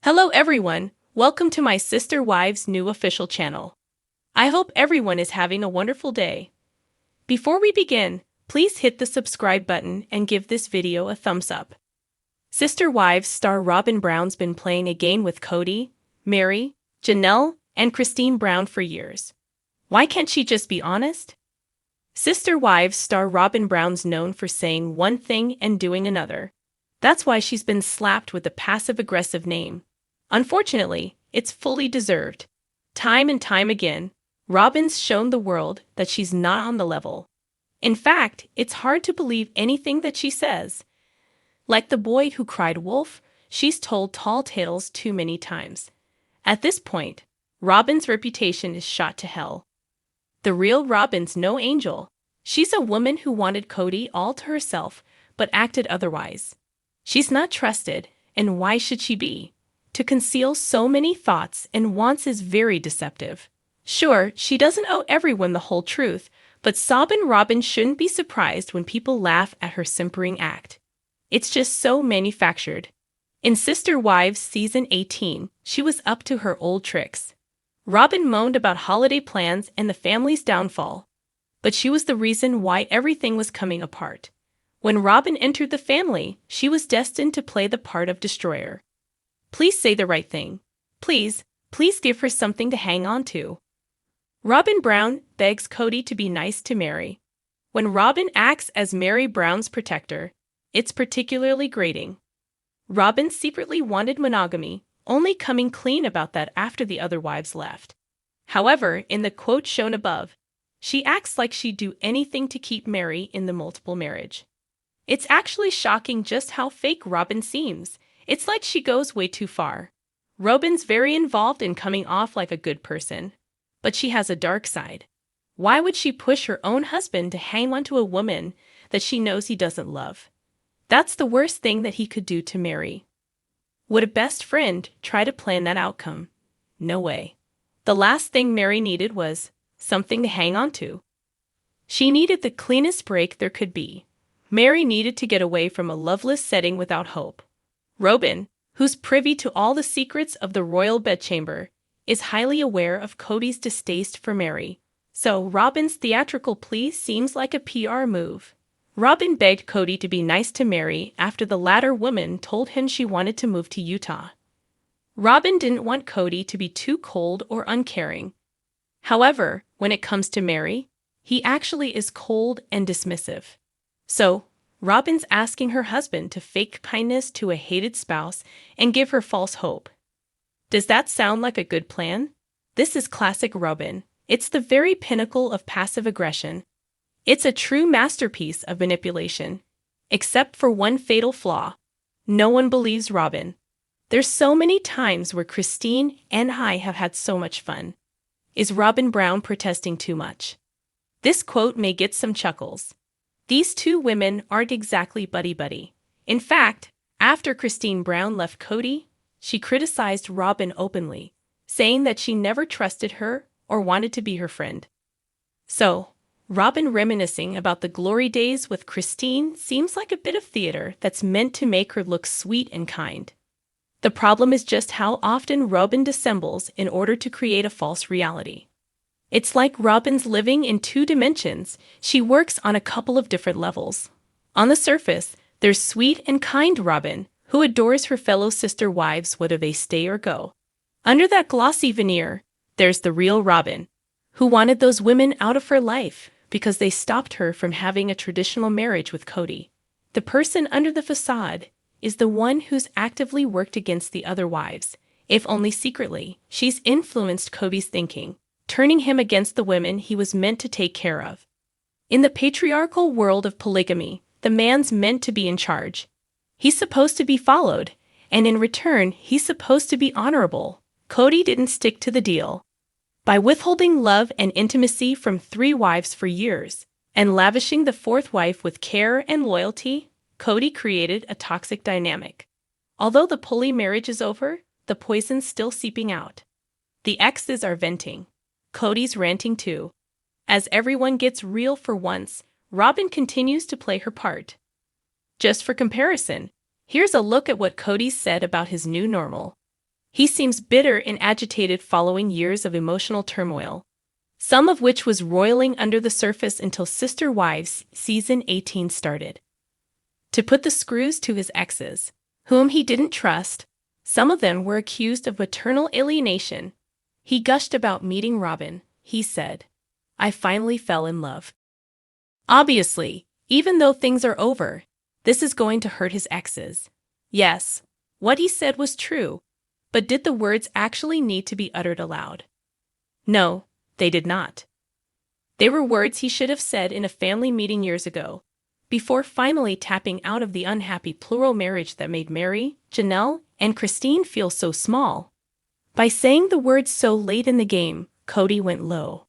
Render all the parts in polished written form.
Hello everyone, welcome to my Sister Wives' new official channel. I hope everyone is having a wonderful day. Before we begin, please hit the subscribe button and give this video a thumbs up. Sister Wives star Robyn Brown's been playing a game with Cody, Mary, Janelle, and Christine Brown for years. Why can't she just be honest? Sister Wives star Robyn Brown's known for saying one thing and doing another. That's why she's been slapped with a passive-aggressive name. Unfortunately, it's fully deserved. Time and time again, Robyn's shown the world that she's not on the level. In fact, it's hard to believe anything that she says. Like the boy who cried wolf, she's told tall tales too many times. At this point, Robyn's reputation is shot to hell. The real Robyn's no angel. She's a woman who wanted Cody all to herself, but acted otherwise. She's not trusted, and why should she be? To conceal so many thoughts and wants is very deceptive. Sure, she doesn't owe everyone the whole truth, but sobbing Robyn shouldn't be surprised when people laugh at her simpering act. It's just so manufactured. In Sister Wives Season 18, she was up to her old tricks. Robyn moaned about holiday plans and the family's downfall. But she was the reason why everything was coming apart. When Robyn entered the family, she was destined to play the part of destroyer. Please say the right thing. Please give her something to hang on to. Robyn Brown begs Cody to be nice to Mary. When Robyn acts as Mary Brown's protector, it's particularly grating. Robyn secretly wanted monogamy, only coming clean about that after the other wives left. However, in the quote shown above, she acts like she'd do anything to keep Mary in the multiple marriage. It's actually shocking just how fake Robyn seems. It's like she goes way too far. Robyn's very involved in coming off like a good person. But she has a dark side. Why would she push her own husband to hang onto a woman that she knows he doesn't love? That's the worst thing that he could do to Mary. Would a best friend try to plan that outcome? No way. The last thing Mary needed was something to hang on to. She needed the cleanest break there could be. Mary needed to get away from a loveless setting without hope. Robyn, who's privy to all the secrets of the royal bedchamber, is highly aware of Cody's distaste for Mary. So Robyn's theatrical plea seems like a PR move. Robyn begged Cody to be nice to Mary after the latter woman told him she wanted to move to Utah. Robyn didn't want Cody to be too cold or uncaring. However, when it comes to Mary, he actually is cold and dismissive. So, Robyn's asking her husband to fake kindness to a hated spouse and give her false hope. Does that sound like a good plan? This is classic Robyn. It's the very pinnacle of passive aggression. It's a true masterpiece of manipulation. Except for one fatal flaw. No one believes Robyn. There's so many times where Christine and I have had so much fun. Is Robyn Brown protesting too much? This quote may get some chuckles. These two women aren't exactly buddy-buddy. In fact, after Christine Brown left Cody, she criticized Robyn openly, saying that she never trusted her or wanted to be her friend. So, Robyn reminiscing about the glory days with Christine seems like a bit of theater that's meant to make her look sweet and kind. The problem is just how often Robyn dissembles in order to create a false reality. It's like Robyn's living in two dimensions. She works on a couple of different levels. On the surface, there's sweet and kind Robyn, who adores her fellow sister wives whether they stay or go. Under that glossy veneer, there's the real Robyn, who wanted those women out of her life because they stopped her from having a traditional marriage with Cody. The person under the facade is the one who's actively worked against the other wives. If only secretly, she's influenced Cody's thinking, turning him against the women he was meant to take care of. In the patriarchal world of polygamy, the man's meant to be in charge. He's supposed to be followed, and in return, he's supposed to be honorable. Cody didn't stick to the deal. By withholding love and intimacy from 3 wives for years, and lavishing the 4th wife with care and loyalty, Cody created a toxic dynamic. Although the poly marriage is over, the poison's still seeping out. The exes are venting. Cody's ranting too. As everyone gets real for once, Robyn continues to play her part. Just for comparison, here's a look at what Cody said about his new normal. He seems bitter and agitated following years of emotional turmoil, some of which was roiling under the surface until Sister Wives season 18 started. To put the screws to his exes, whom he didn't trust, some of them were accused of maternal alienation. He gushed about meeting Robyn. He said, "I finally fell in love." Obviously, even though things are over, this is going to hurt his exes. Yes, what he said was true, but did the words actually need to be uttered aloud? No, they did not. They were words he should have said in a family meeting years ago, before finally tapping out of the unhappy plural marriage that made Mary, Janelle, and Christine feel so small. By saying the words so late in the game, Cody went low.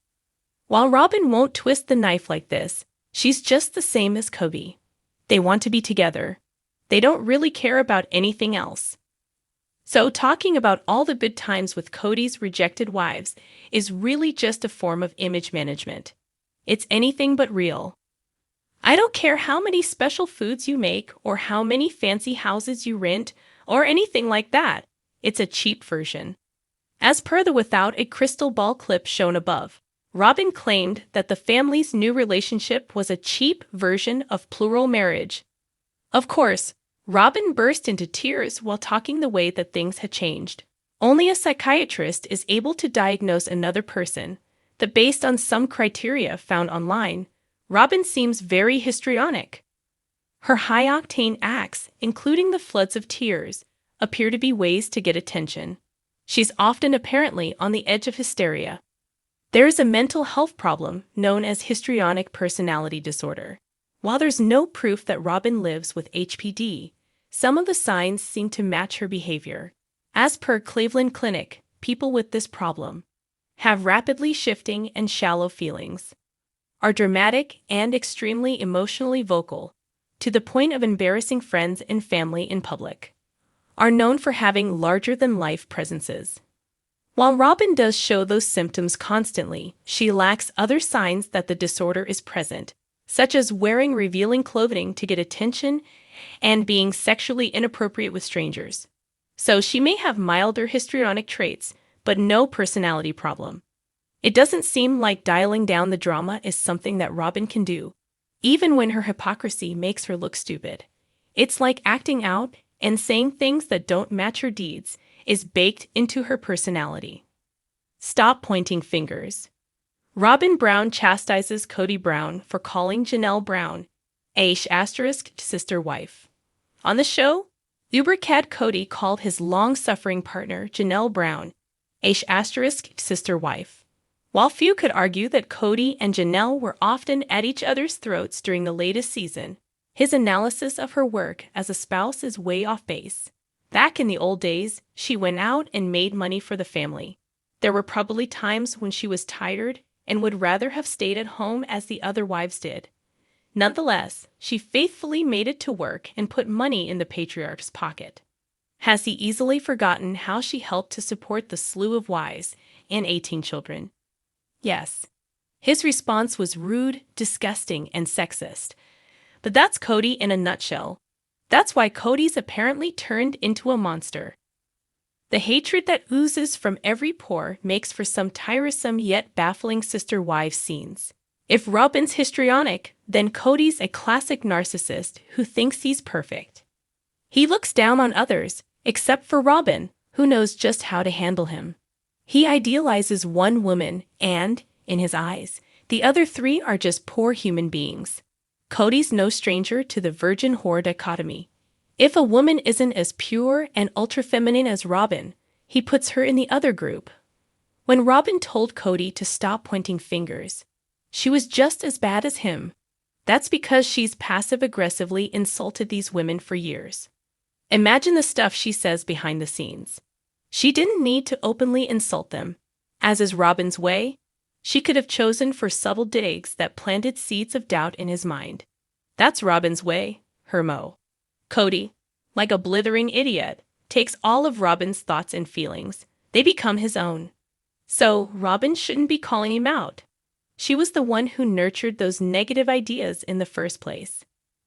While Robyn won't twist the knife like this, she's just the same as Cody. They want to be together. They don't really care about anything else. So talking about all the good times with Cody's rejected wives is really just a form of image management. It's anything but real. I don't care how many special foods you make or how many fancy houses you rent or anything like that. It's a cheap version. As per the Without a Crystal Ball clip shown above, Robyn claimed that the family's new relationship was a cheap version of plural marriage. Of course, Robyn burst into tears while talking the way that things had changed. Only a psychiatrist is able to diagnose another person, that based on some criteria found online, Robyn seems very histrionic. Her high-octane acts, including the floods of tears, appear to be ways to get attention. She's often apparently on the edge of hysteria. There is a mental health problem known as histrionic personality disorder. While there's no proof that Robyn lives with HPD, some of the signs seem to match her behavior. As per Cleveland Clinic, people with this problem have rapidly shifting and shallow feelings, are dramatic and extremely emotionally vocal, to the point of embarrassing friends and family in public, are known for having larger-than-life presences. While Robyn does show those symptoms constantly, she lacks other signs that the disorder is present, such as wearing revealing clothing to get attention and being sexually inappropriate with strangers. So she may have milder histrionic traits, but no personality problem. It doesn't seem like dialing down the drama is something that Robyn can do, even when her hypocrisy makes her look stupid. It's like acting out and saying things that don't match her deeds is baked into her personality. Stop pointing fingers. Robyn Brown chastises Cody Brown for calling Janelle Brown a sister wife. On the show, Ubercad Cody called his long-suffering partner Janelle Brown a sister wife. While few could argue that Cody and Janelle were often at each other's throats during the latest season, his analysis of her work as a spouse is way off base. Back in the old days, she went out and made money for the family. There were probably times when she was tired and would rather have stayed at home as the other wives did. Nonetheless, she faithfully made it to work and put money in the patriarch's pocket. Has he easily forgotten how she helped to support the slew of wives and 18 children? Yes. His response was rude, disgusting, and sexist. But that's Cody in a nutshell. That's why Cody's apparently turned into a monster. The hatred that oozes from every pore makes for some tiresome yet baffling sister-wives scenes. If Robyn's histrionic, then Cody's a classic narcissist who thinks he's perfect. He looks down on others, except for Robyn, who knows just how to handle him. He idealizes one woman and, in his eyes, the other three are just poor human beings. Cody's no stranger to the virgin whore dichotomy. If a woman isn't as pure and ultra-feminine as Robyn, he puts her in the other group. When Robyn told Cody to stop pointing fingers, she was just as bad as him. That's because she's passive-aggressively insulted these women for years. Imagine the stuff she says behind the scenes. She didn't need to openly insult them. As is Robyn's way, she could have chosen for subtle digs that planted seeds of doubt in his mind. That's Robyn's way, her mo. Cody, like a blithering idiot, takes all of Robyn's thoughts and feelings. They become his own. So, Robyn shouldn't be calling him out. She was the one who nurtured those negative ideas in the first place.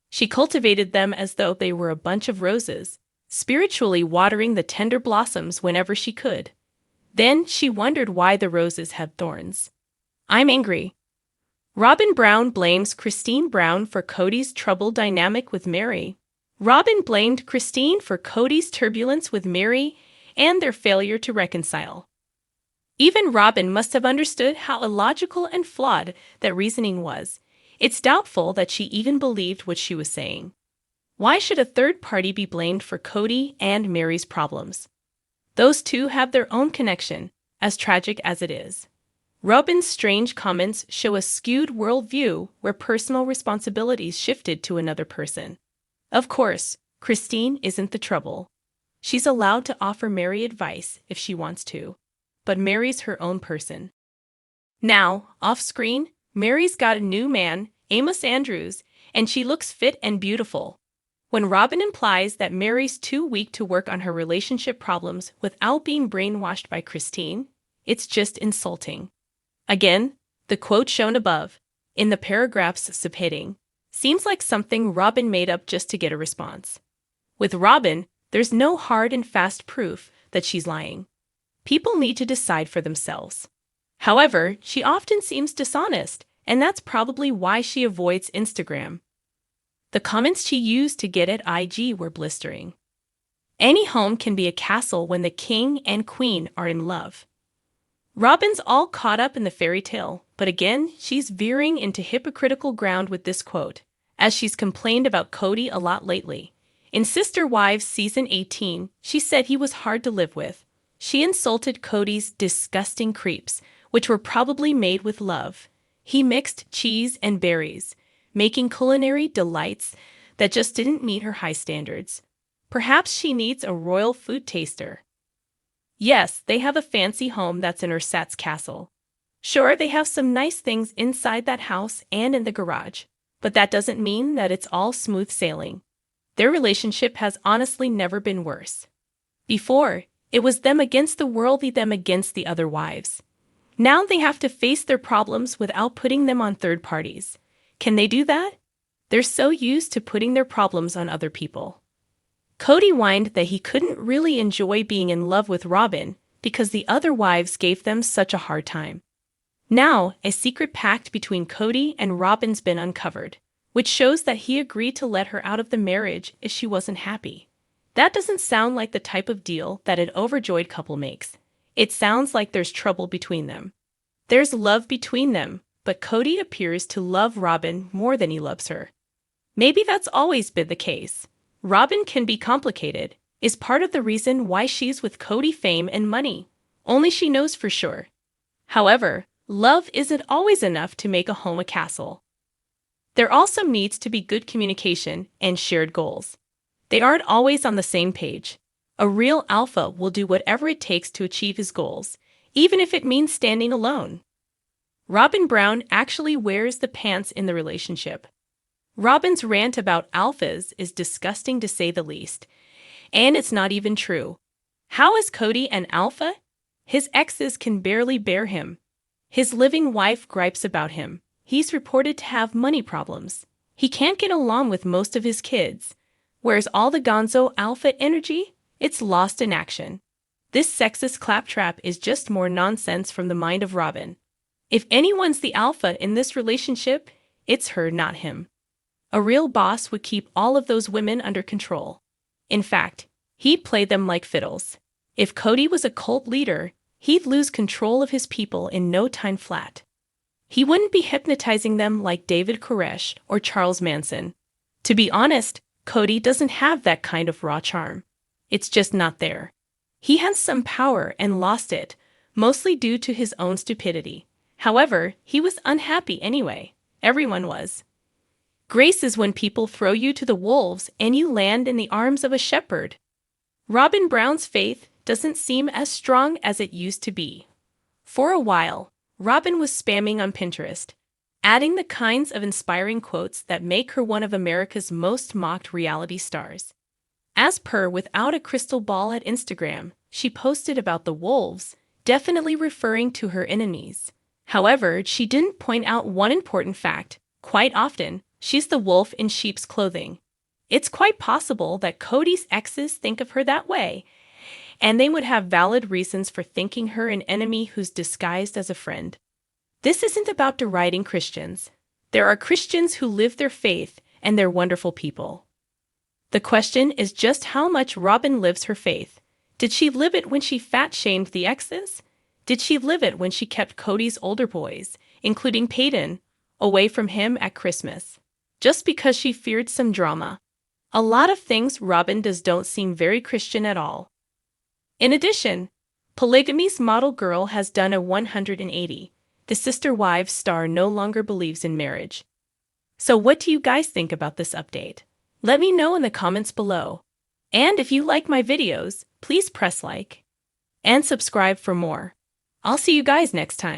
She cultivated them as though they were a bunch of roses, spiritually watering the tender blossoms whenever she could. Then she wondered why the roses had thorns. I'm angry. Robyn Brown blames Christine Brown for Cody's troubled dynamic with Mary. Robyn blamed Christine for Cody's turbulence with Mary and their failure to reconcile. Even Robyn must have understood how illogical and flawed that reasoning was. It's doubtful that she even believed what she was saying. Why should a third party be blamed for Cody and Mary's problems? Those two have their own connection, as tragic as it is. Robyn's strange comments show a skewed worldview where personal responsibilities shifted to another person. Of course, Christine isn't the trouble. She's allowed to offer Mary advice if she wants to, but Mary's her own person. Now, off-screen, Mary's got a new man, Amos Andrews, and she looks fit and beautiful. When Robyn implies that Mary's too weak to work on her relationship problems without being brainwashed by Christine, it's just insulting. Again, the quote shown above, in the paragraph's subheading, seems like something Robyn made up just to get a response. With Robyn, there's no hard and fast proof that she's lying. People need to decide for themselves. However, she often seems dishonest, and that's probably why she avoids Instagram. The comments she used to get at IG were blistering. Any home can be a castle when the king and queen are in love. Robyn's all caught up in the fairy tale, but again, she's veering into hypocritical ground with this quote, as she's complained about Cody a lot lately. In Sister Wives Season 18, she said he was hard to live with. She insulted Cody's disgusting crepes, which were probably made with love. He mixed cheese and berries, making culinary delights that just didn't meet her high standards. Perhaps she needs a royal food taster. Yes, they have a fancy home that's in Ersatz Castle. Sure, they have some nice things inside that house and in the garage, but that doesn't mean that it's all smooth sailing. Their relationship has honestly never been worse. Before, it was them against the world, them against the other wives. Now they have to face their problems without putting them on third parties. Can they do that? They're so used to putting their problems on other people. Cody whined that he couldn't really enjoy being in love with Robyn because the other wives gave them such a hard time. Now, a secret pact between Cody and Robyn's been uncovered, which shows that he agreed to let her out of the marriage if she wasn't happy. That doesn't sound like the type of deal that an overjoyed couple makes. It sounds like there's trouble between them. There's love between them, but Cody appears to love Robyn more than he loves her. Maybe that's always been the case. Robyn can be complicated, is part of the reason why she's with Cody. Fame and money. Only she knows for sure. However, love isn't always enough to make a home a castle. There also needs to be good communication and shared goals. They aren't always on the same page. A real alpha will do whatever it takes to achieve his goals, even if it means standing alone. Robyn Brown actually wears the pants in the relationship. Robyn's rant about alphas is disgusting to say the least, and it's not even true. How is Cody an alpha? His exes can barely bear him. His living wife gripes about him. He's reported to have money problems. He can't get along with most of his kids. Where's all the gonzo alpha energy? It's lost in action. This sexist claptrap is just more nonsense from the mind of Robyn. If anyone's the alpha in this relationship, it's her, not him. A real boss would keep all of those women under control. In fact, he'd play them like fiddles. If Cody was a cult leader, he'd lose control of his people in no time flat. He wouldn't be hypnotizing them like David Koresh or Charles Manson. To be honest, Cody doesn't have that kind of raw charm. It's just not there. He has some power and lost it, mostly due to his own stupidity. However, he was unhappy anyway. Everyone was. Grace is when people throw you to the wolves and you land in the arms of a shepherd. Robyn Brown's faith doesn't seem as strong as it used to be. For a while, Robyn was spamming on Pinterest, adding the kinds of inspiring quotes that make her one of America's most mocked reality stars. As per Without a Crystal Ball at Instagram, she posted about the wolves, definitely referring to her enemies. However, she didn't point out one important fact. Quite often, she's the wolf in sheep's clothing. It's quite possible that Cody's exes think of her that way, and they would have valid reasons for thinking her an enemy who's disguised as a friend. This isn't about deriding Christians. There are Christians who live their faith, and they're wonderful people. The question is just how much Robyn lives her faith. Did she live it when she fat-shamed the exes? Did she live it when she kept Cody's older boys, including Peyton, away from him at Christmas, just because she feared some drama? A lot of things Robyn does don't seem very Christian at all. In addition, Polygamy's model girl has done a 180. The Sister Wives star no longer believes in marriage. So what do you guys think about this update? Let me know in the comments below. And if you like my videos, please press like and subscribe for more. I'll see you guys next time.